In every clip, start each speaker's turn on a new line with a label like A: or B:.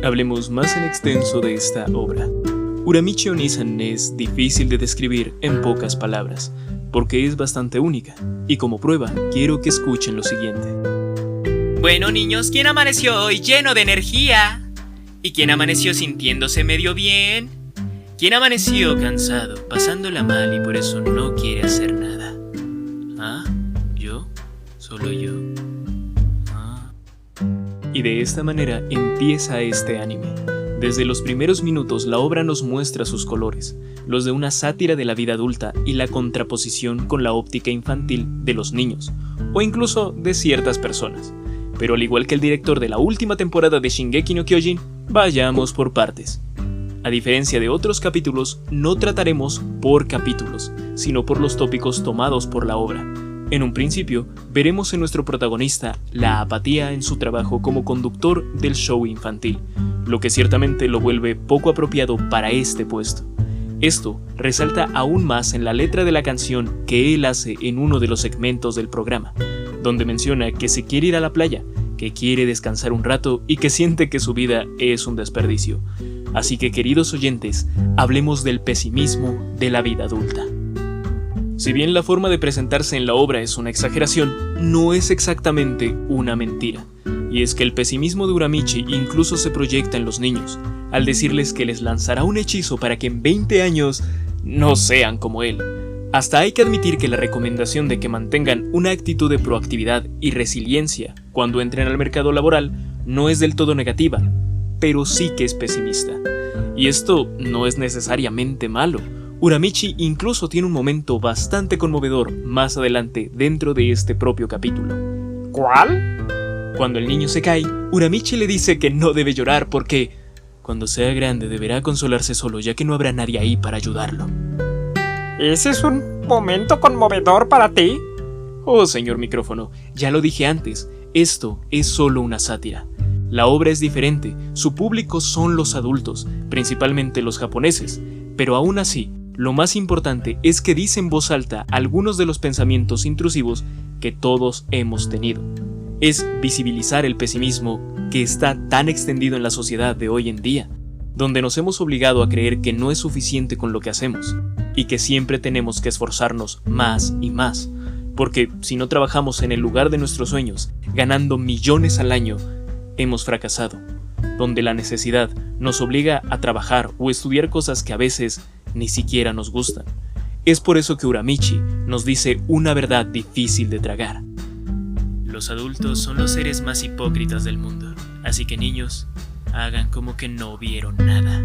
A: Hablemos más en extenso de esta obra. Uramichi Onisan es difícil de describir en pocas palabras, porque es bastante única, y como prueba quiero que escuchen lo siguiente.
B: Bueno, niños, ¿quién amaneció hoy lleno de energía? ¿Y quién amaneció sintiéndose medio bien? ¿Quién amaneció cansado, pasándola mal y por eso no quiere hacer nada? ¿Ah? ¿Yo? ¿Solo yo? ¿Ah?
A: Y de esta manera empieza este anime. Desde los primeros minutos la obra nos muestra sus colores, los de una sátira de la vida adulta y la contraposición con la óptica infantil de los niños, o incluso de ciertas personas. Pero al igual que el director de la última temporada de Shingeki no Kyojin, vayamos por partes. A diferencia de otros capítulos, no trataremos por capítulos, sino por los tópicos tomados por la obra. En un principio, veremos en nuestro protagonista la apatía en su trabajo como conductor del show infantil, lo que ciertamente lo vuelve poco apropiado para este puesto. Esto resalta aún más en la letra de la canción que él hace en uno de los segmentos del programa, donde menciona que se quiere ir a la playa, que quiere descansar un rato y que siente que su vida es un desperdicio. Así que, queridos oyentes, hablemos del pesimismo de la vida adulta. Si bien la forma de presentarse en la obra es una exageración, no es exactamente una mentira. Y es que el pesimismo de Uramichi incluso se proyecta en los niños, al decirles que les lanzará un hechizo para que en 20 años no sean como él. Hasta hay que admitir que la recomendación de que mantengan una actitud de proactividad y resiliencia cuando entren al mercado laboral no es del todo negativa, pero sí que es pesimista. Y esto no es necesariamente malo. Uramichi incluso tiene un momento bastante conmovedor más adelante dentro de este propio capítulo.
C: ¿Cuál?
A: Cuando el niño se cae, Uramichi le dice que no debe llorar porque cuando sea grande deberá consolarse solo, ya que no habrá nadie ahí para ayudarlo.
C: ¿Ese es un momento conmovedor para ti?
A: Oh, señor micrófono, ya lo dije antes, esto es solo una sátira. La obra es diferente, su público son los adultos, principalmente los japoneses, pero aún así, lo más importante es que dice en voz alta algunos de los pensamientos intrusivos que todos hemos tenido. Es visibilizar el pesimismo que está tan extendido en la sociedad de hoy en día, donde nos hemos obligado a creer que no es suficiente con lo que hacemos, y que siempre tenemos que esforzarnos más y más, porque si no trabajamos en el lugar de nuestros sueños, ganando millones al año, hemos fracasado, donde la necesidad nos obliga a trabajar o estudiar cosas que a veces ni siquiera nos gustan. Es por eso que Uramichi nos dice una verdad difícil de tragar.
B: Los adultos son los seres más hipócritas del mundo, así que niños, hagan como que no vieron nada.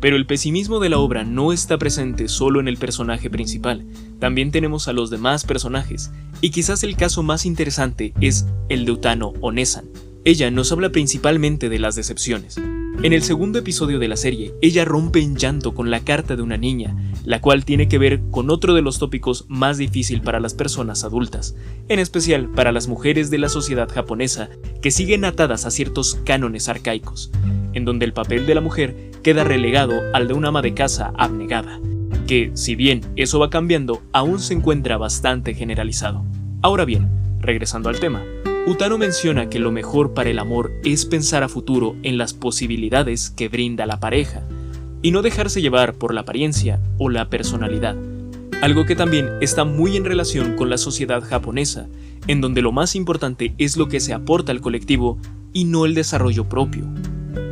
A: Pero el pesimismo de la obra no está presente solo en el personaje principal, también tenemos a los demás personajes, y quizás el caso más interesante es el de Utano Onesan. Ella nos habla principalmente de las decepciones. En el segundo episodio de la serie, ella rompe en llanto con la carta de una niña, la cual tiene que ver con otro de los tópicos más difíciles para las personas adultas, en especial para las mujeres de la sociedad japonesa que siguen atadas a ciertos cánones arcaicos, en donde el papel de la mujer queda relegado al de una ama de casa abnegada, que, si bien eso va cambiando, aún se encuentra bastante generalizado. Ahora bien, regresando al tema, Utano menciona que lo mejor para el amor es pensar a futuro en las posibilidades que brinda la pareja, y no dejarse llevar por la apariencia o la personalidad, algo que también está muy en relación con la sociedad japonesa, en donde lo más importante es lo que se aporta al colectivo y no el desarrollo propio.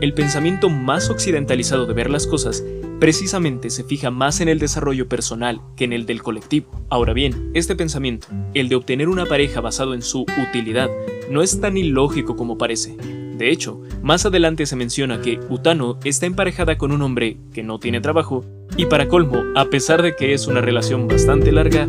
A: El pensamiento más occidentalizado de ver las cosas precisamente se fija más en el desarrollo personal que en el del colectivo. Ahora bien, este pensamiento, el de obtener una pareja basado en su utilidad, no es tan ilógico como parece. De hecho, más adelante se menciona que Utano está emparejada con un hombre que no tiene trabajo, y para colmo, a pesar de que es una relación bastante larga,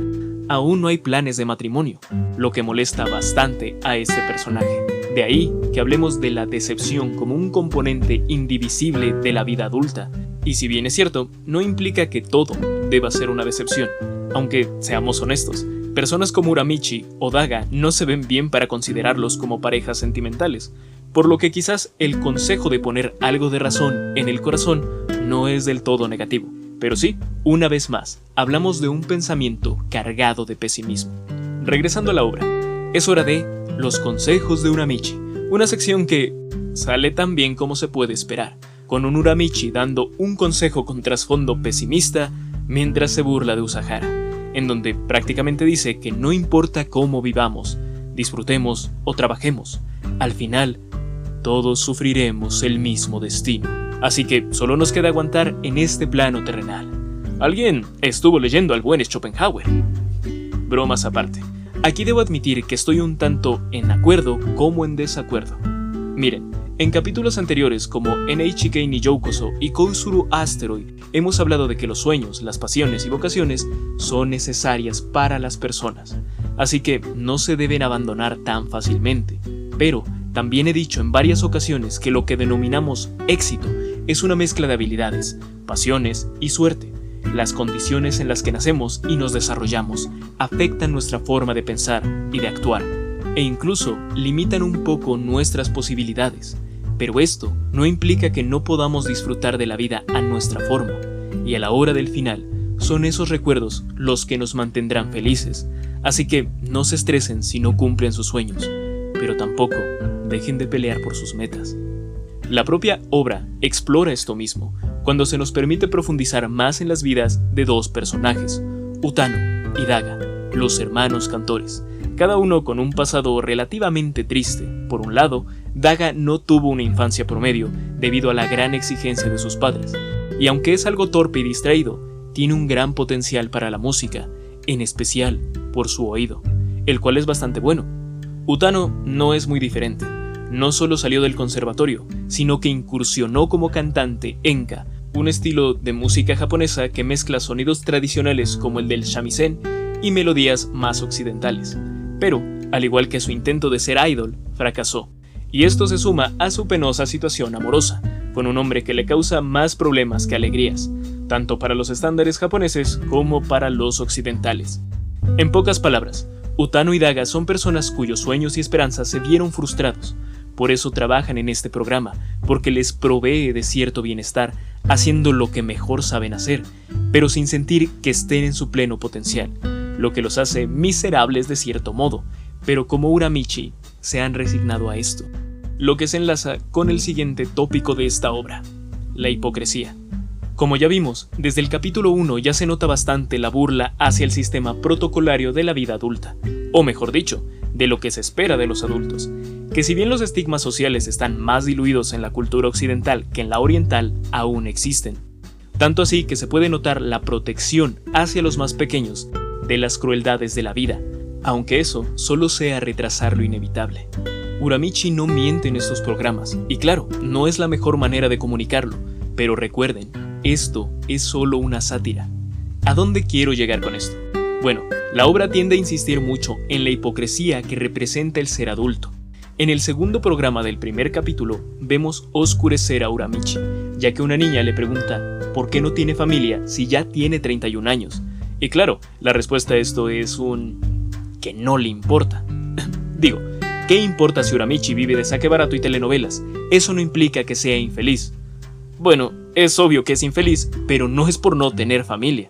A: aún no hay planes de matrimonio, lo que molesta bastante a este personaje. De ahí que hablemos de la decepción como un componente indivisible de la vida adulta, y si bien es cierto, no implica que todo deba ser una decepción, aunque seamos honestos, personas como Uramichi o Daga no se ven bien para considerarlos como parejas sentimentales, por lo que quizás el consejo de poner algo de razón en el corazón no es del todo negativo. Pero sí, una vez más, hablamos de un pensamiento cargado de pesimismo. Regresando a la obra, es hora de los consejos de Uramichi, una sección que, sale tan bien como se puede esperar, con un Uramichi dando un consejo con trasfondo pesimista mientras se burla de Usahara, en donde prácticamente dice que no importa cómo vivamos, disfrutemos o trabajemos, al final todos sufriremos el mismo destino. Así que solo nos queda aguantar en este plano terrenal. Alguien estuvo leyendo al buen Schopenhauer. Bromas aparte, aquí debo admitir que estoy un tanto en acuerdo como en desacuerdo. Miren, en capítulos anteriores como NHK ni Youkoso y Kouzuru Asteroid hemos hablado de que los sueños, las pasiones y vocaciones son necesarias para las personas, así que no se deben abandonar tan fácilmente. Pero también he dicho en varias ocasiones que lo que denominamos éxito es una mezcla de habilidades, pasiones y suerte. Las condiciones en las que nacemos y nos desarrollamos afectan nuestra forma de pensar y de actuar, e incluso limitan un poco nuestras posibilidades. Pero esto no implica que no podamos disfrutar de la vida a nuestra forma, y a la hora del final, son esos recuerdos los que nos mantendrán felices, así que no se estresen si no cumplen sus sueños, pero tampoco dejen de pelear por sus metas. La propia obra explora esto mismo, cuando se nos permite profundizar más en las vidas de dos personajes, Utano y Daga, los hermanos cantores, cada uno con un pasado relativamente triste. Por un lado, Daga no tuvo una infancia promedio debido a la gran exigencia de sus padres, y aunque es algo torpe y distraído, tiene un gran potencial para la música, en especial por su oído, el cual es bastante bueno. Utano no es muy diferente, no solo salió del conservatorio, sino que incursionó como cantante enka, un estilo de música japonesa que mezcla sonidos tradicionales como el del shamisen y melodías más occidentales. Pero, al igual que su intento de ser idol, fracasó, y esto se suma a su penosa situación amorosa, con un hombre que le causa más problemas que alegrías, tanto para los estándares japoneses como para los occidentales. En pocas palabras, Utano y Daga son personas cuyos sueños y esperanzas se vieron frustrados. Por eso trabajan en este programa, porque les provee de cierto bienestar, haciendo lo que mejor saben hacer, pero sin sentir que estén en su pleno potencial, lo que los hace miserables de cierto modo, pero como Uramichi se han resignado a esto. Lo que se enlaza con el siguiente tópico de esta obra, la hipocresía. Como ya vimos, desde el capítulo 1 ya se nota bastante la burla hacia el sistema protocolario de la vida adulta, o mejor dicho, de lo que se espera de los adultos, que si bien los estigmas sociales están más diluidos en la cultura occidental que en la oriental, aún existen. Tanto así que se puede notar la protección hacia los más pequeños de las crueldades de la vida, aunque eso solo sea retrasar lo inevitable. Uramichi no miente en estos programas, y claro, no es la mejor manera de comunicarlo, pero recuerden, esto es solo una sátira. ¿A dónde quiero llegar con esto? Bueno, la obra tiende a insistir mucho en la hipocresía que representa el ser adulto. En el segundo programa del primer capítulo, vemos oscurecer a Uramichi, ya que una niña le pregunta ¿por qué no tiene familia si ya tiene 31 años? Y claro, la respuesta a esto es que no le importa. Digo, ¿qué importa si Uramichi vive de saque barato y telenovelas? Eso no implica que sea infeliz. Bueno, es obvio que es infeliz, pero no es por no tener familia.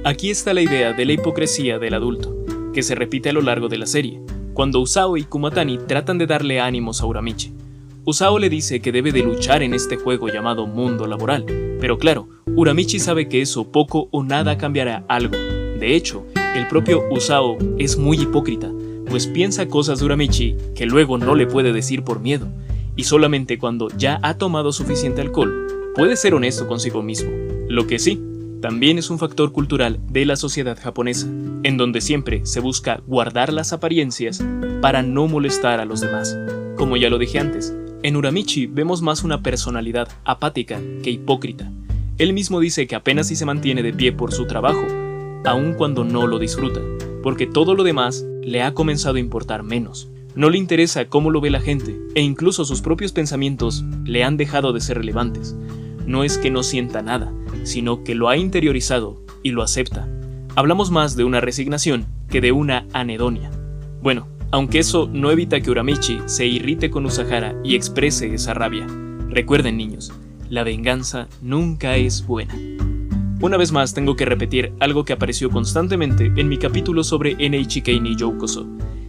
A: Aquí está la idea de la hipocresía del adulto, que se repite a lo largo de la serie, cuando Usao y Kumatani tratan de darle ánimos a Uramichi. Usao le dice que debe de luchar en este juego llamado mundo laboral, pero claro, Uramichi sabe que eso poco o nada cambiará algo. De hecho, el propio Usao es muy hipócrita, pues piensa cosas de Uramichi que luego no le puede decir por miedo, y solamente cuando ya ha tomado suficiente alcohol, puede ser honesto consigo mismo. Lo que sí, también es un factor cultural de la sociedad japonesa, en donde siempre se busca guardar las apariencias para no molestar a los demás. Como ya lo dije antes, en Uramichi vemos más una personalidad apática que hipócrita. Él mismo dice que apenas si se mantiene de pie por su trabajo, aun cuando no lo disfruta, porque todo lo demás le ha comenzado a importar menos. No le interesa cómo lo ve la gente, e incluso sus propios pensamientos le han dejado de ser relevantes. No es que no sienta nada, sino que lo ha interiorizado y lo acepta. Hablamos más de una resignación que de una anedonia. Bueno, aunque eso no evita que Uramichi se irrite con Usahara y exprese esa rabia. Recuerden, niños, la venganza nunca es buena. Una vez más tengo que repetir algo que apareció constantemente en mi capítulo sobre NHK ni Youkoso.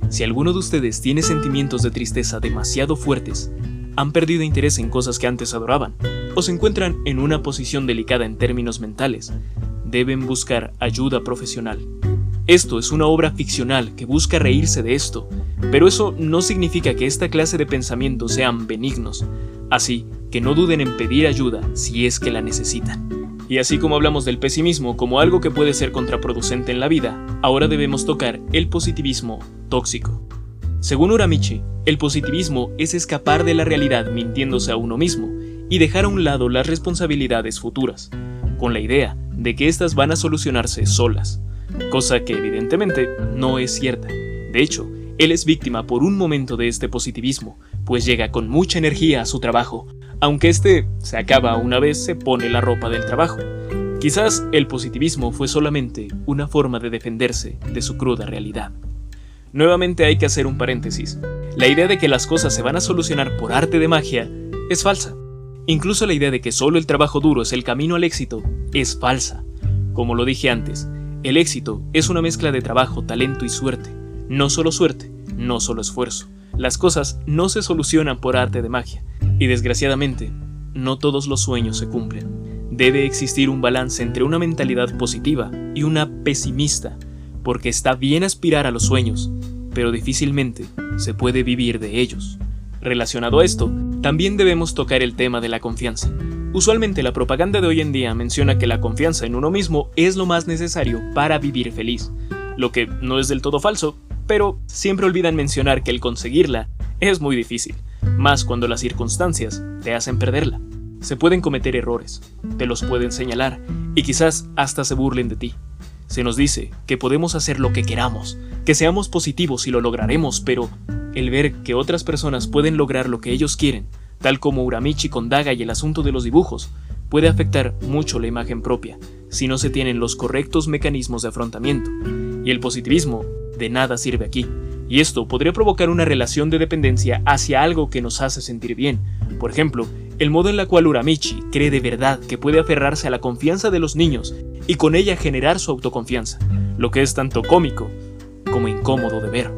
A: Si alguno de ustedes tiene sentimientos de tristeza demasiado fuertes, han perdido interés en cosas que antes adoraban, o se encuentran en una posición delicada en términos mentales, deben buscar ayuda profesional. Esto es una obra ficcional que busca reírse de esto, pero eso no significa que esta clase de pensamientos sean benignos, así que no duden en pedir ayuda si es que la necesitan. Y así como hablamos del pesimismo como algo que puede ser contraproducente en la vida, ahora debemos tocar el positivismo tóxico. Según Uramichi, el positivismo es escapar de la realidad mintiéndose a uno mismo y dejar a un lado las responsabilidades futuras, con la idea de que éstas van a solucionarse solas, cosa que evidentemente no es cierta. De hecho, él es víctima por un momento de este positivismo, pues llega con mucha energía a su trabajo, aunque este se acaba una vez se pone la ropa del trabajo. Quizás el positivismo fue solamente una forma de defenderse de su cruda realidad. Nuevamente hay que hacer un paréntesis. La idea de que las cosas se van a solucionar por arte de magia es falsa. Incluso la idea de que solo el trabajo duro es el camino al éxito es falsa. Como lo dije antes, el éxito es una mezcla de trabajo, talento y suerte. No solo suerte, no solo esfuerzo. Las cosas no se solucionan por arte de magia. Y desgraciadamente, no todos los sueños se cumplen. Debe existir un balance entre una mentalidad positiva y una pesimista, porque está bien aspirar a los sueños, pero difícilmente se puede vivir de ellos. Relacionado a esto, también debemos tocar el tema de la confianza. Usualmente la propaganda de hoy en día menciona que la confianza en uno mismo es lo más necesario para vivir feliz, lo que no es del todo falso, pero siempre olvidan mencionar que el conseguirla es muy difícil, más cuando las circunstancias te hacen perderla. Se pueden cometer errores, te los pueden señalar y quizás hasta se burlen de ti. Se nos dice que podemos hacer lo que queramos, que seamos positivos y lo lograremos, pero el ver que otras personas pueden lograr lo que ellos quieren, tal como Uramichi con Daga y el asunto de los dibujos, puede afectar mucho la imagen propia si no se tienen los correctos mecanismos de afrontamiento. Y el positivismo de nada sirve aquí, y esto podría provocar una relación de dependencia hacia algo que nos hace sentir bien. Por ejemplo, el modo en el cual Uramichi cree de verdad que puede aferrarse a la confianza de los niños y con ella generar su autoconfianza, lo que es tanto cómico como incómodo de ver.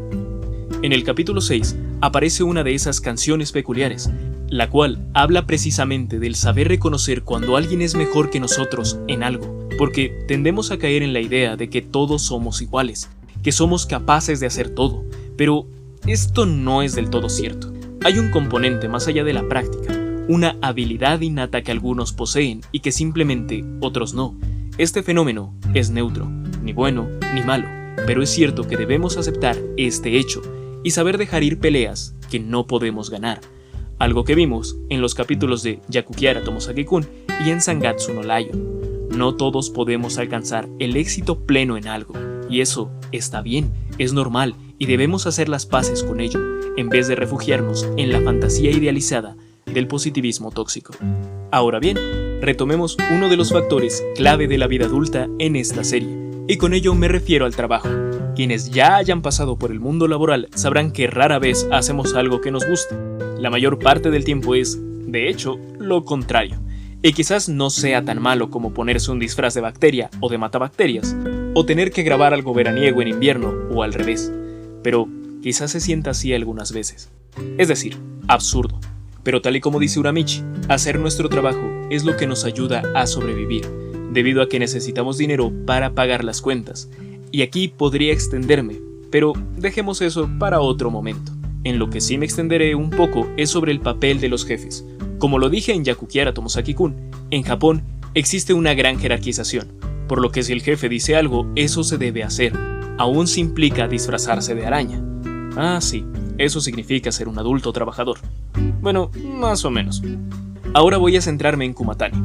A: En el capítulo 6 aparece una de esas canciones peculiares, la cual habla precisamente del saber reconocer cuando alguien es mejor que nosotros en algo, porque tendemos a caer en la idea de que todos somos iguales, que somos capaces de hacer todo, pero esto no es del todo cierto. Hay un componente más allá de la práctica, una habilidad innata que algunos poseen y que simplemente otros no. Este fenómeno es neutro, ni bueno ni malo, pero es cierto que debemos aceptar este hecho y saber dejar ir peleas que no podemos ganar. Algo que vimos en los capítulos de Yakukiara Tomosaki-kun y en Sangatsu no Lion. No todos podemos alcanzar el éxito pleno en algo, y eso está bien, es normal, y debemos hacer las paces con ello, en vez de refugiarnos en la fantasía idealizada del positivismo tóxico. Ahora bien, retomemos uno de los factores clave de la vida adulta en esta serie, y con ello me refiero al trabajo. Quienes ya hayan pasado por el mundo laboral sabrán que rara vez hacemos algo que nos guste. La mayor parte del tiempo es, de hecho, lo contrario. Y quizás no sea tan malo como ponerse un disfraz de bacteria o de matabacterias, o tener que grabar algo veraniego en invierno o al revés. Pero quizás se sienta así algunas veces. Es decir, absurdo. Pero tal y como dice Uramichi, hacer nuestro trabajo es lo que nos ayuda a sobrevivir, debido a que necesitamos dinero para pagar las cuentas. Y aquí podría extenderme, pero dejemos eso para otro momento. En lo que sí me extenderé un poco es sobre el papel de los jefes. Como lo dije en Yakukiara Tomosaki-kun, en Japón existe una gran jerarquización, por lo que si el jefe dice algo, eso se debe hacer, aún si implica disfrazarse de araña. Ah, sí, eso significa ser un adulto trabajador. Bueno, más o menos. Ahora voy a centrarme en Kumatani.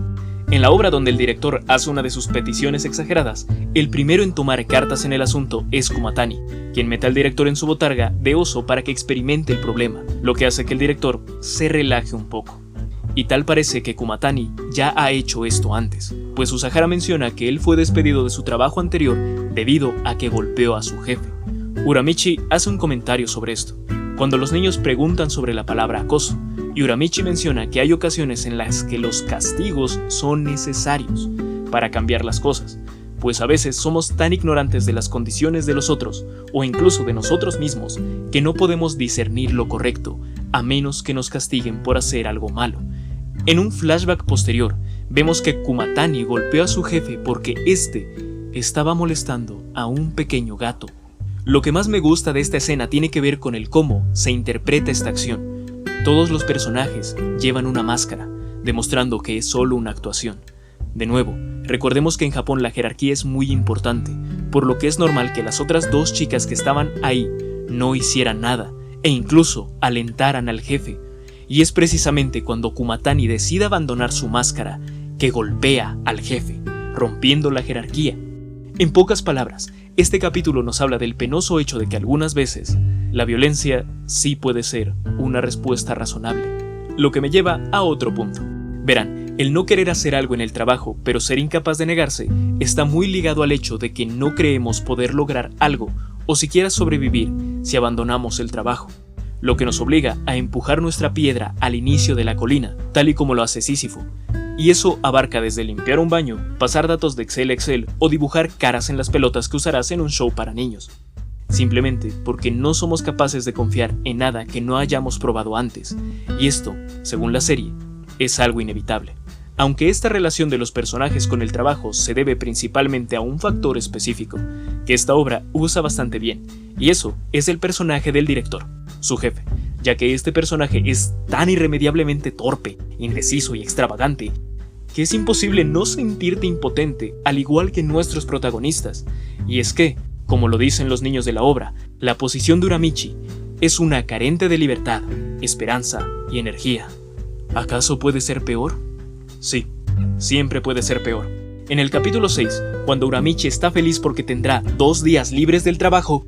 A: En la obra donde el director hace una de sus peticiones exageradas, el primero en tomar cartas en el asunto es Kumatani, quien mete al director en su botarga de oso para que experimente el problema, lo que hace que el director se relaje un poco. Y tal parece que Kumatani ya ha hecho esto antes, pues Usahara menciona que él fue despedido de su trabajo anterior debido a que golpeó a su jefe. Uramichi hace un comentario sobre esto, cuando los niños preguntan sobre la palabra acoso, y Uramichi menciona que hay ocasiones en las que los castigos son necesarios para cambiar las cosas, pues a veces somos tan ignorantes de las condiciones de los otros, o incluso de nosotros mismos, que no podemos discernir lo correcto a menos que nos castiguen por hacer algo malo. En un flashback posterior, vemos que Kumatani golpeó a su jefe porque éste estaba molestando a un pequeño gato. Lo que más me gusta de esta escena tiene que ver con el cómo se interpreta esta acción. Todos los personajes llevan una máscara, demostrando que es solo una actuación. De nuevo, recordemos que en Japón la jerarquía es muy importante, por lo que es normal que las otras dos chicas que estaban ahí no hicieran nada, e incluso alentaran al jefe. Y es precisamente cuando Kumatani decide abandonar su máscara que golpea al jefe, rompiendo la jerarquía. En pocas palabras, este capítulo nos habla del penoso hecho de que algunas veces la violencia sí puede ser una respuesta razonable. Lo que me lleva a otro punto. Verán, el no querer hacer algo en el trabajo, pero ser incapaz de negarse, está muy ligado al hecho de que no creemos poder lograr algo o siquiera sobrevivir si abandonamos el trabajo, lo que nos obliga a empujar nuestra piedra al inicio de la colina, tal y como lo hace Sísifo. Y eso abarca desde limpiar un baño, pasar datos de Excel a Excel o dibujar caras en las pelotas que usarás en un show para niños. Simplemente porque no somos capaces de confiar en nada que no hayamos probado antes. Y esto, según la serie, es algo inevitable. Aunque esta relación de los personajes con el trabajo se debe principalmente a un factor específico, que esta obra usa bastante bien, y eso es el personaje del director, su jefe, ya que este personaje es tan irremediablemente torpe, indeciso y extravagante, que es imposible no sentirte impotente, al igual que nuestros protagonistas. Y es que, como lo dicen los niños de la obra, la posición de Uramichi es una carente de libertad, esperanza y energía. ¿Acaso puede ser peor? Sí, siempre puede ser peor. En el capítulo 6, cuando Uramichi está feliz porque tendrá 2 días libres del trabajo,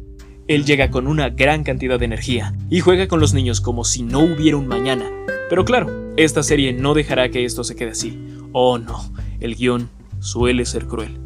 A: él llega con una gran cantidad de energía y juega con los niños como si no hubiera un mañana. Pero claro, esta serie no dejará que esto se quede así. Oh no, el guión suele ser cruel.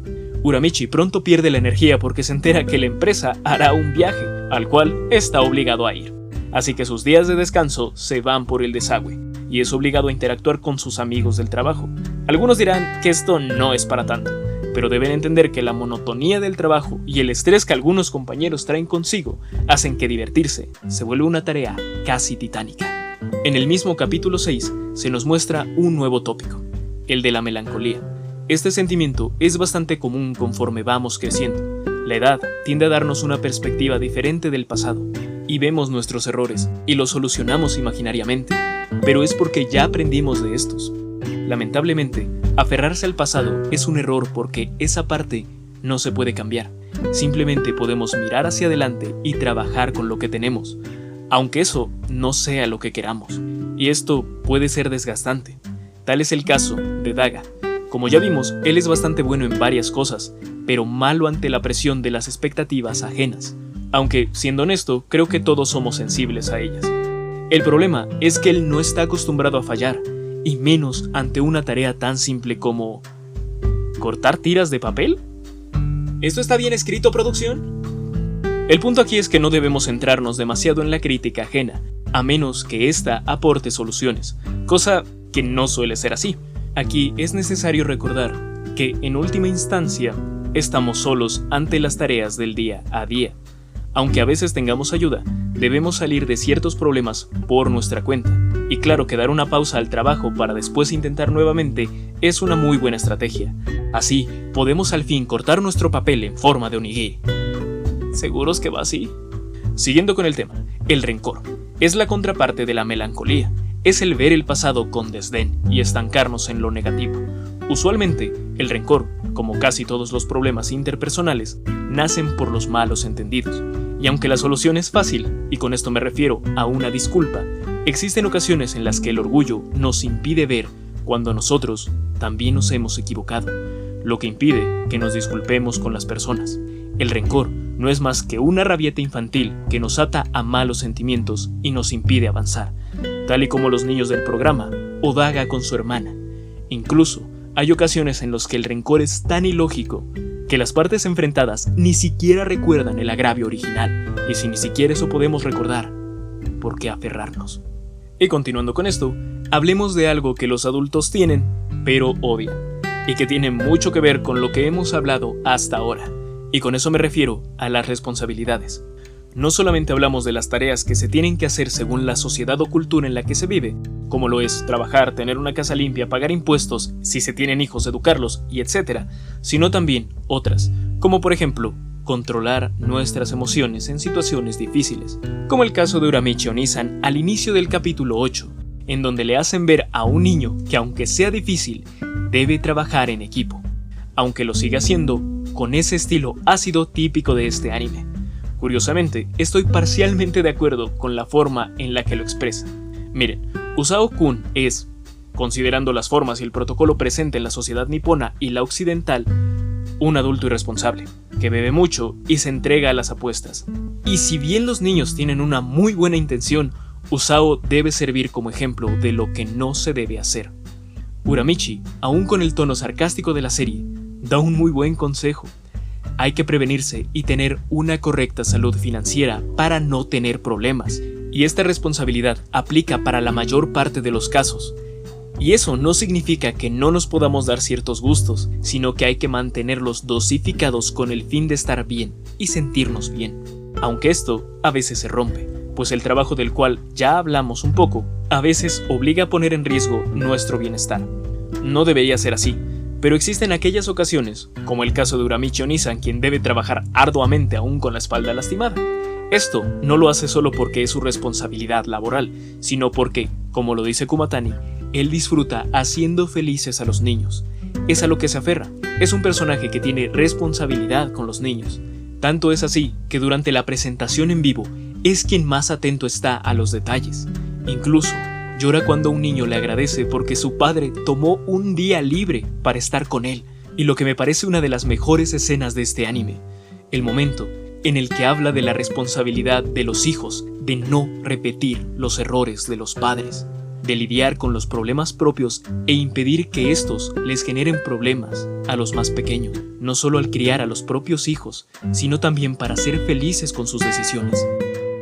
A: Uramichi pronto pierde la energía porque se entera que la empresa hará un viaje, al cual está obligado a ir. Así que sus días de descanso se van por el desagüe, y es obligado a interactuar con sus amigos del trabajo. Algunos dirán que esto no es para tanto, pero deben entender que la monotonía del trabajo y el estrés que algunos compañeros traen consigo hacen que divertirse se vuelva una tarea casi titánica. En el mismo capítulo 6 se nos muestra un nuevo tópico, el de la melancolía. Este sentimiento es bastante común conforme vamos creciendo. La edad tiende a darnos una perspectiva diferente del pasado, y vemos nuestros errores y los solucionamos imaginariamente, pero es porque ya aprendimos de estos. Lamentablemente, aferrarse al pasado es un error porque esa parte no se puede cambiar. Simplemente podemos mirar hacia adelante y trabajar con lo que tenemos, aunque eso no sea lo que queramos. Y esto puede ser desgastante. Tal es el caso de Daga. Como ya vimos, él es bastante bueno en varias cosas, pero malo ante la presión de las expectativas ajenas. Aunque, siendo honesto, creo que todos somos sensibles a ellas. El problema es que él no está acostumbrado a fallar, y menos ante una tarea tan simple como ¿cortar tiras de papel? ¿Esto está bien escrito, producción? El punto aquí es que no debemos centrarnos demasiado en la crítica ajena, a menos que ésta aporte soluciones, cosa que no suele ser así. Aquí es necesario recordar que, en última instancia, estamos solos ante las tareas del día a día. Aunque a veces tengamos ayuda, debemos salir de ciertos problemas por nuestra cuenta. Y claro que dar una pausa al trabajo para después intentar nuevamente es una muy buena estrategia. Así, podemos al fin cortar nuestro papel en forma de onigiri. ¿Seguros que va así? Siguiendo con el tema, el rencor es la contraparte de la melancolía. Es el ver el pasado con desdén y estancarnos en lo negativo. Usualmente, el rencor, como casi todos los problemas interpersonales, nacen por los malos entendidos. Y aunque la solución es fácil, y con esto me refiero a una disculpa, existen ocasiones en las que el orgullo nos impide ver cuando nosotros también nos hemos equivocado, lo que impide que nos disculpemos con las personas. El rencor no es más que una rabieta infantil que nos ata a malos sentimientos y nos impide avanzar, tal y como los niños del programa o Daga con su hermana. Incluso, hay ocasiones en las que el rencor es tan ilógico que las partes enfrentadas ni siquiera recuerdan el agravio original, y si ni siquiera eso podemos recordar, ¿por qué aferrarnos? Y continuando con esto, hablemos de algo que los adultos tienen, pero odian, y que tiene mucho que ver con lo que hemos hablado hasta ahora, y con eso me refiero a las responsabilidades. no solamente hablamos de las tareas que se tienen que hacer según la sociedad o cultura en la que se vive, como lo es trabajar, tener una casa limpia, pagar impuestos, si se tienen hijos, educarlos, y etc., sino también otras, como por ejemplo, controlar nuestras emociones en situaciones difíciles, como el caso de Uramichi Onisan al inicio del capítulo 8, en donde le hacen ver a un niño que aunque sea difícil, debe trabajar en equipo, aunque lo siga haciendo con ese estilo ácido típico de este anime. Curiosamente, estoy parcialmente de acuerdo con la forma en la que lo expresa. Miren, Usao-kun es, considerando las formas y el protocolo presente en la sociedad nipona y la occidental, un adulto irresponsable, que bebe mucho y se entrega a las apuestas. Y si bien los niños tienen una muy buena intención, Usao debe servir como ejemplo de lo que no se debe hacer. Uramichi, aún con el tono sarcástico de la serie, da un muy buen consejo. Hay que prevenirse y tener una correcta salud financiera para no tener problemas, y esta responsabilidad aplica para la mayor parte de los casos. Y eso no significa que no nos podamos dar ciertos gustos, sino que hay que mantenerlos dosificados con el fin de estar bien y sentirnos bien. Aunque esto a veces se rompe, pues el trabajo del cual ya hablamos un poco, a veces obliga a poner en riesgo nuestro bienestar. No debería ser así, pero existen aquellas ocasiones, como el caso de Uramichi Onisan, quien debe trabajar arduamente aún con la espalda lastimada. Esto no lo hace solo porque es su responsabilidad laboral, sino porque, como lo dice Kumatani, él disfruta haciendo felices a los niños. Es a lo que se aferra. Es un personaje que tiene responsabilidad con los niños. Tanto es así que durante la presentación en vivo es quien más atento está a los detalles. Incluso llora cuando un niño le agradece porque su padre tomó un día libre para estar con él. Y lo que me parece una de las mejores escenas de este anime, el momento en el que habla de la responsabilidad de los hijos de no repetir los errores de los padres, de lidiar con los problemas propios e impedir que estos les generen problemas a los más pequeños, no solo al criar a los propios hijos, sino también para ser felices con sus decisiones.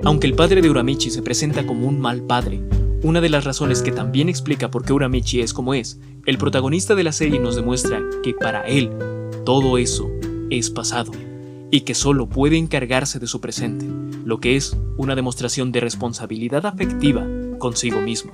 A: Aunque el padre de Uramichi se presenta como un mal padre, una de las razones que también explica por qué Uramichi es como es, el protagonista de la serie nos demuestra que para él todo eso es pasado y que solo puede encargarse de su presente, lo que es una demostración de responsabilidad afectiva consigo mismo.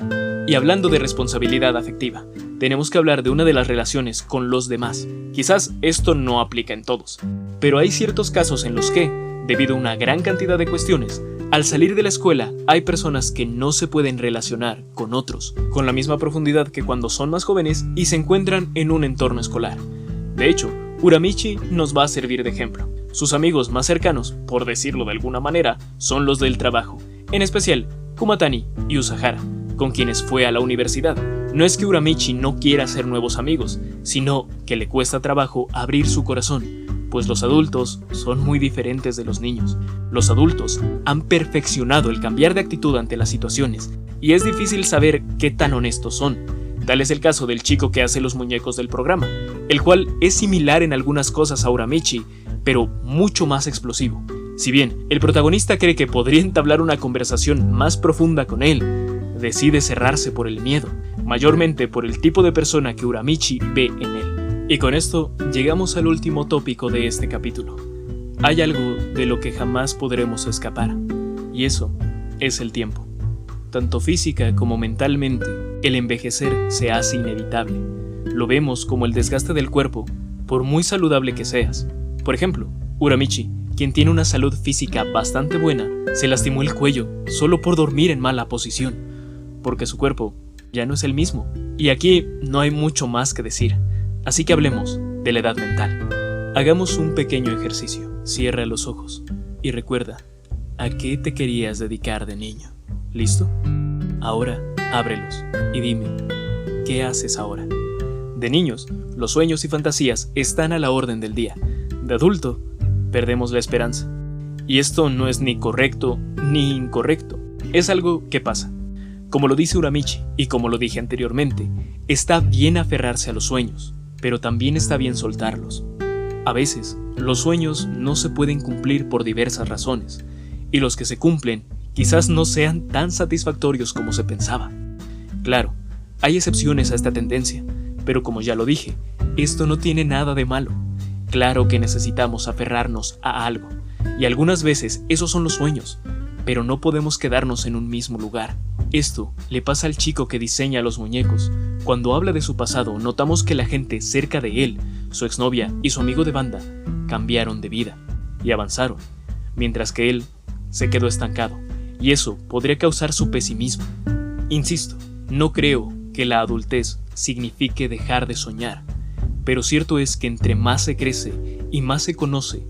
A: Y hablando de responsabilidad afectiva, tenemos que hablar de una de las relaciones con los demás. Quizás esto no aplica en todos, pero hay ciertos casos en los que, debido a una gran cantidad de cuestiones, al salir de la escuela hay personas que no se pueden relacionar con otros con la misma profundidad que cuando son más jóvenes y se encuentran en un entorno escolar. De hecho, Uramichi nos va a servir de ejemplo. Sus amigos más cercanos, por decirlo de alguna manera, son los del trabajo, en especial Kumatani y Usahara, con quienes fue a la universidad. No es que Uramichi no quiera hacer nuevos amigos, sino que le cuesta trabajo abrir su corazón, pues los adultos son muy diferentes de los niños. Los adultos han perfeccionado el cambiar de actitud ante las situaciones, y es difícil saber qué tan honestos son. Tal es el caso del chico que hace los muñecos del programa, el cual es similar en algunas cosas a Uramichi, pero mucho más explosivo. Si bien el protagonista cree que podría entablar una conversación más profunda con él, decide cerrarse por el miedo, mayormente por el tipo de persona que Uramichi ve en él. Y con esto llegamos al último tópico de este capítulo. Hay algo de lo que jamás podremos escapar, y eso es el tiempo. Tanto física como mentalmente, el envejecer se hace inevitable. Lo vemos como el desgaste del cuerpo, por muy saludable que seas. Por ejemplo, Uramichi, quien tiene una salud física bastante buena, se lastimó el cuello solo por dormir en mala posición, porque su cuerpo ya no es el mismo. Y aquí no hay mucho más que decir, así que hablemos de la edad mental. Hagamos un pequeño ejercicio. Cierra los ojos y recuerda a qué te querías dedicar de niño. ¿Listo? Ahora ábrelos y dime, ¿qué haces ahora? De niños, los sueños y fantasías están a la orden del día. De adulto, perdemos la esperanza. Y esto no es ni correcto ni incorrecto. Es algo que pasa. Como lo dice Uramichi, y como lo dije anteriormente, está bien aferrarse a los sueños, pero también está bien soltarlos. A veces, los sueños no se pueden cumplir por diversas razones, y los que se cumplen quizás no sean tan satisfactorios como se pensaba. Claro, hay excepciones a esta tendencia, pero como ya lo dije, esto no tiene nada de malo. Claro que necesitamos aferrarnos a algo, y algunas veces esos son los sueños, pero no podemos quedarnos en un mismo lugar. Esto le pasa al chico que diseña los muñecos. Cuando habla de su pasado, notamos que la gente cerca de él, su exnovia y su amigo de banda, cambiaron de vida y avanzaron, mientras que él se quedó estancado, y eso podría causar su pesimismo. Insisto, no creo que la adultez signifique dejar de soñar, pero cierto es que entre más se crece y más se conoce,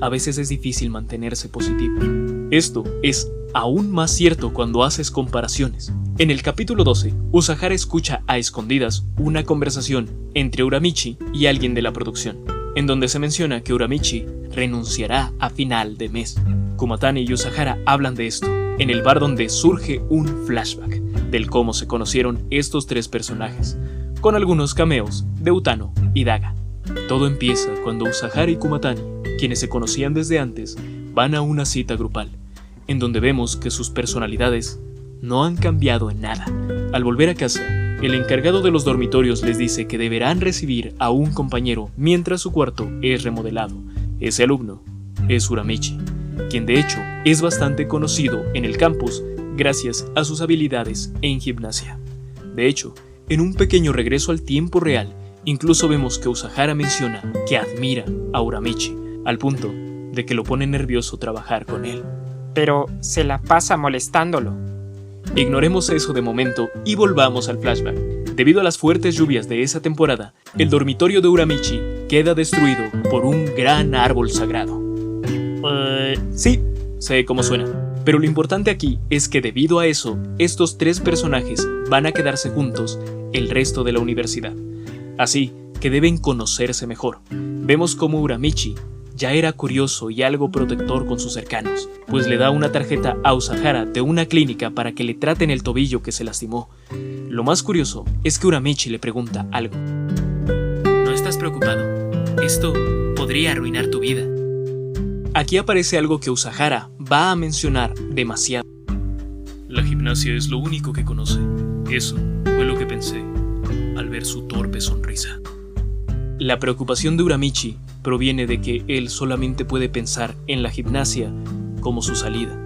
A: a veces es difícil mantenerse positivo. Esto es aún más cierto cuando haces comparaciones. En el capítulo 12, Usahara escucha a escondidas una conversación entre Uramichi y alguien de la producción, en donde se menciona que Uramichi renunciará a final de mes. Kumatani y Usahara hablan de esto en el bar, donde surge un flashback del cómo se conocieron estos tres personajes, con algunos cameos de Utano y Daga. Todo empieza cuando Usahara y Kumatani, quienes se conocían desde antes, van a una cita grupal, en donde vemos que sus personalidades no han cambiado en nada. Al volver a casa, el encargado de los dormitorios les dice que deberán recibir a un compañero mientras su cuarto es remodelado. Ese alumno es Uramichi, quien de hecho es bastante conocido en el campus gracias a sus habilidades en gimnasia. De hecho, en un pequeño regreso al tiempo real, incluso vemos que Usahara menciona que admira a Uramichi, al punto de que lo pone nervioso trabajar con él.
C: Pero se la pasa molestándolo.
A: Ignoremos eso de momento y volvamos al flashback. Debido a las fuertes lluvias de esa temporada, el dormitorio de Uramichi queda destruido por un gran árbol sagrado. Sí, sé cómo suena, pero lo importante aquí es que debido a eso, estos tres personajes van a quedarse juntos el resto de la universidad. Así que deben conocerse mejor. Vemos cómo Uramichi ya era curioso y algo protector con sus cercanos, pues le da una tarjeta a Usahara de una clínica para que le traten el tobillo que se lastimó. Lo más curioso es que Uramichi le pregunta algo.
B: ¿No estás preocupado? Esto podría arruinar tu vida.
A: Aquí aparece algo que Usahara va a mencionar demasiado. La gimnasia es lo único que conoce. Eso fue lo que pensé al ver su torpe sonrisa. La preocupación de Uramichi proviene de que él solamente puede pensar en la gimnasia como su salida.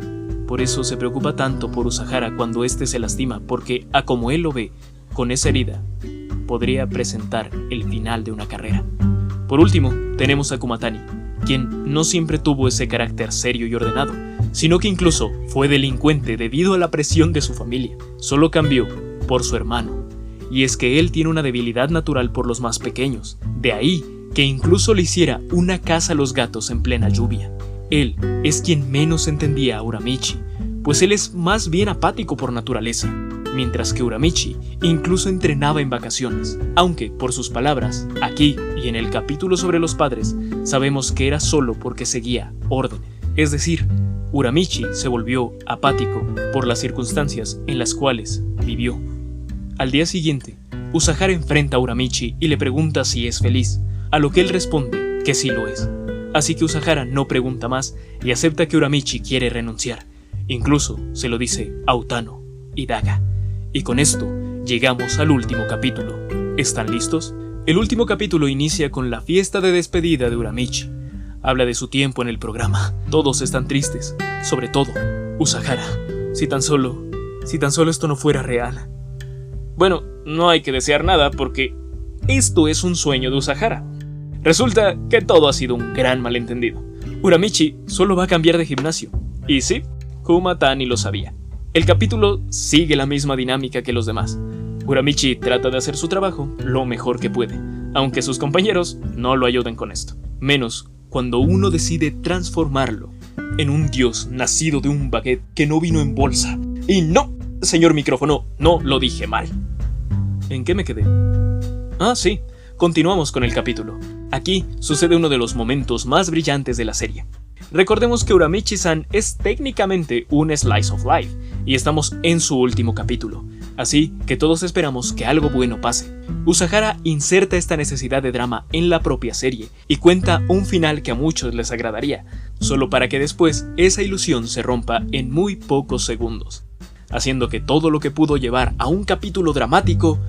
A: Por eso se preocupa tanto por Usahara cuando éste se lastima, porque, a como él lo ve, con esa herida podría presentar el final de una carrera. Por último, tenemos a Kumatani, quien no siempre tuvo ese carácter serio y ordenado, sino que incluso fue delincuente debido a la presión de su familia. Solo cambió por su hermano, y es que él tiene una debilidad natural por los más pequeños, de ahí que incluso le hiciera una casa a los gatos en plena lluvia. Él es quien menos entendía a Uramichi, pues él es más bien apático por naturaleza, mientras que Uramichi incluso entrenaba en vacaciones, aunque por sus palabras, aquí y en el capítulo sobre los padres, sabemos que era solo porque seguía órdenes. Es decir, Uramichi se volvió apático por las circunstancias en las cuales vivió. Al día siguiente, Usahara enfrenta a Uramichi y le pregunta si es feliz, a lo que él responde que sí lo es. Así que Usahara no pregunta más y acepta que Uramichi quiere renunciar. Incluso se lo dice a Utano y Daga. Y con esto llegamos al último capítulo. ¿Están listos? El último capítulo inicia con la fiesta de despedida de Uramichi. Habla de su tiempo en el programa. Todos están tristes, sobre todo Usahara. Si tan solo esto no fuera real. Bueno, no hay que desear nada porque esto es un sueño de Usahara. Resulta que todo ha sido un gran malentendido. Uramichi solo va a cambiar de gimnasio. Y sí, Kumatani lo sabía. El capítulo sigue la misma dinámica que los demás. Uramichi trata de hacer su trabajo lo mejor que puede, aunque sus compañeros no lo ayuden con esto. Menos cuando uno decide transformarlo en un dios nacido de un baguette que no vino en bolsa. Y no, señor micrófono, no lo dije mal. ¿En qué me quedé? Ah, sí, continuamos con el capítulo. Aquí sucede uno de los momentos más brillantes de la serie. Recordemos que Uramichi-san es técnicamente un slice of life, y estamos en su último capítulo, así que todos esperamos que algo bueno pase. Usahara inserta esta necesidad de drama en la propia serie, y cuenta un final que a muchos les agradaría, solo para que después esa ilusión se rompa en muy pocos segundos, haciendo que todo lo que pudo llevar a un capítulo dramático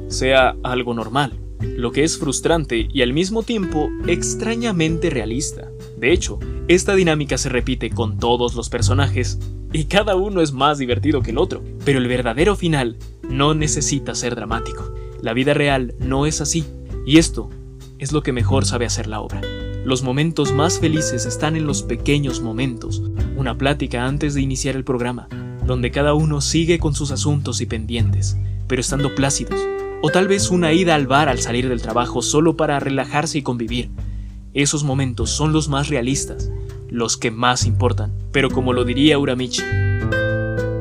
A: sea algo normal, lo que es frustrante y al mismo tiempo extrañamente realista. De hecho, esta dinámica se repite con todos los personajes y cada uno es más divertido que el otro, pero el verdadero final no necesita ser dramático. La vida real no es así, y esto es lo que mejor sabe hacer la obra. Los momentos más felices están en los pequeños momentos, una plática antes de iniciar el programa, donde cada uno sigue con sus asuntos y pendientes, pero estando plácidos, o tal vez una ida al bar al salir del trabajo solo para relajarse y convivir. Esos momentos son los más realistas, los que más importan, pero como lo diría Uramichi: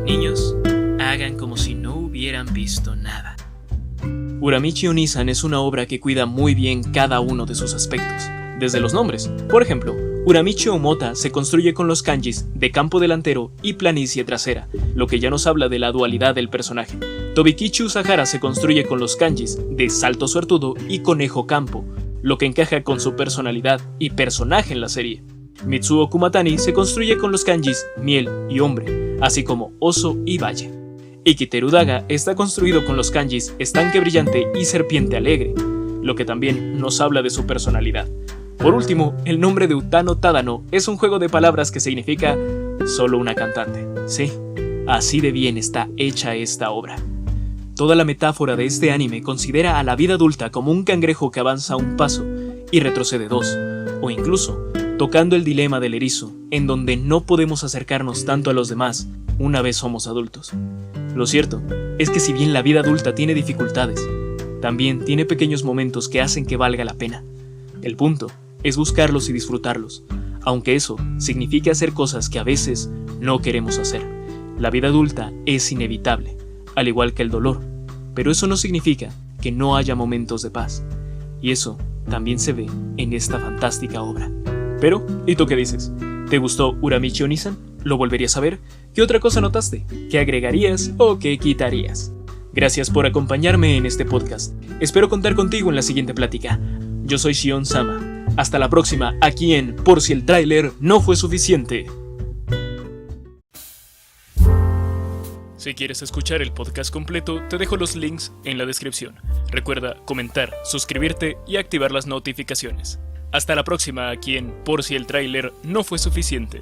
B: niños, hagan como si no hubieran visto nada.
A: Uramichi Onisan es una obra que cuida muy bien cada uno de sus aspectos, desde los nombres. Por ejemplo, Uramichi Omota se construye con los kanjis de campo delantero y planicie trasera, lo que ya nos habla de la dualidad del personaje. Tobikichi Usahara se construye con los kanjis de salto suertudo y conejo campo, lo que encaja con su personalidad y personaje en la serie. Mitsuo Kumatani se construye con los kanjis miel y hombre, así como oso y valle. Ikiteru Daga está construido con los kanjis estanque brillante y serpiente alegre, lo que también nos habla de su personalidad. Por último, el nombre de Utano Tadano es un juego de palabras que significa solo una cantante. Sí, así de bien está hecha esta obra. Toda la metáfora de este anime considera a la vida adulta como un cangrejo que avanza un paso y retrocede dos, o incluso tocando el dilema del erizo, en donde no podemos acercarnos tanto a los demás una vez somos adultos. Lo cierto es que si bien la vida adulta tiene dificultades, también tiene pequeños momentos que hacen que valga la pena. El punto es buscarlos y disfrutarlos, aunque eso signifique hacer cosas que a veces no queremos hacer. La vida adulta es inevitable, al igual que el dolor, pero eso no significa que no haya momentos de paz, y eso también se ve en esta fantástica obra. Pero, ¿y tú qué dices? ¿Te gustó Uramichi Onisan? ¿Lo volverías a ver? ¿Qué otra cosa notaste? ¿Qué agregarías o qué quitarías? Gracias por acompañarme en este podcast. Espero contar contigo en la siguiente plática. Yo soy Shion Sama. Hasta la próxima, aquí en Por si el tráiler no fue suficiente. Si quieres escuchar el podcast completo, te dejo los links en la descripción. Recuerda comentar, suscribirte y activar las notificaciones. Hasta la próxima aquí en Por si el tráiler no fue suficiente.